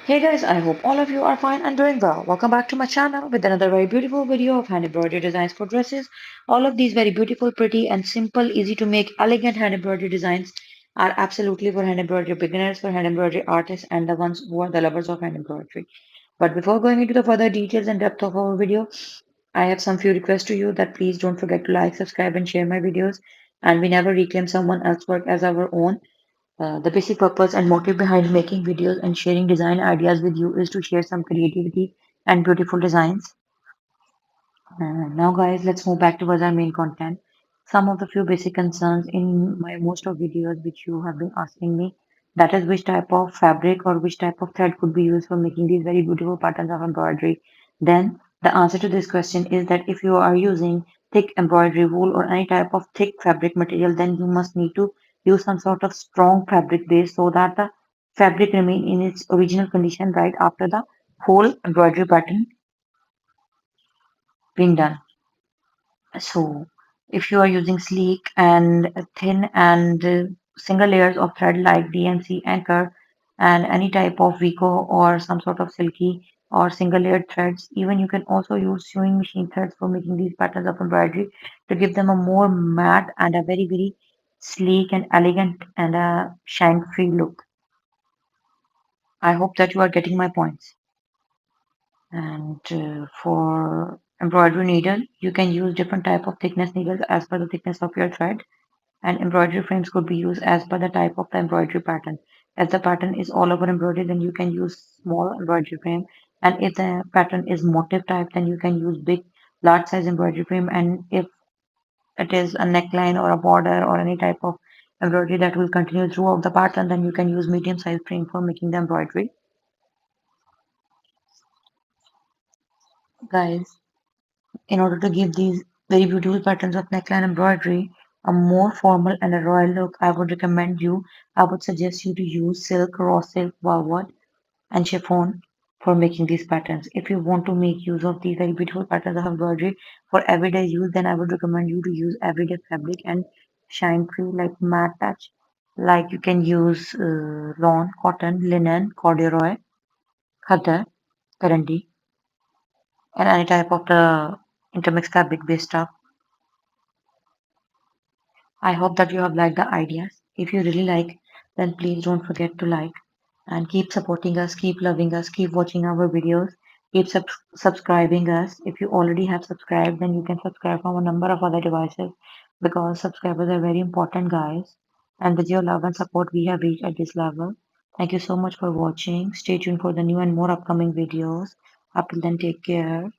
Hey guys, I hope all of you are fine and doing well. Welcome back to my channel with another very beautiful video of hand embroidery designs for dresses. All of these very beautiful, pretty and simple, easy to make, elegant hand embroidery designs are absolutely for hand embroidery beginners, for hand embroidery artists and the ones who are the lovers of hand embroidery. But before going into the further details and depth of our video, I have some few requests to you that please don't forget to like, subscribe and share my videos, and we never reclaim someone else's work as our own. The basic purpose and motive behind making videos and sharing design ideas with you is to share some creativity and beautiful designs. Now, guys, let's move back towards our main content. Some of the few basic concerns in my most of videos which you have been asking me, that is which type of fabric or which type of thread could be used for making these very beautiful patterns of embroidery. Then the answer to this question is that if you are using thick embroidery wool or any type of thick fabric material, then you must need to use some sort of strong fabric base so that the fabric remain in its original condition right after the whole embroidery pattern being done. So, if you are using sleek and thin and single layers of thread like DMC anchor and any type of Vico or some sort of silky or single layered threads, even you can also use sewing machine threads for making these patterns of embroidery to give them a more matte and a very sleek and elegant and a shine free look. I hope that you are getting my points. And for embroidery needle, you can use different type of thickness needles as per the thickness of your thread. And embroidery frames could be used as per the type of the embroidery pattern. If the pattern is all over embroidery, then you can use small embroidery frame. And if the pattern is motif type, then you can use big, large size embroidery frame. And if it is a neckline or a border or any type of embroidery that will continue throughout the pattern, then you can use medium size frame for making the embroidery. Guys, in order to give these very beautiful patterns of neckline embroidery a more formal and a royal look, I would suggest you to use silk, raw silk, velvet, and chiffon for making these patterns. If you want to make use of these very beautiful patterns of embroidery for everyday use, then I would recommend you to use everyday fabric and shine free like matte touch. Like you can use lawn, cotton, linen, corduroy, khatar, currency, and any type of the intermixed fabric based stuff. I hope that you have liked the ideas. If you really like, then please don't forget to like and keep supporting us, keep loving us, keep watching our videos, keep subscribing us. If you already have subscribed, then you can subscribe from a number of other devices because subscribers are very important, guys. And with your love and support, we have reached at this level. Thank you so much for watching. Stay tuned for the new and more upcoming videos. Up till then, take care.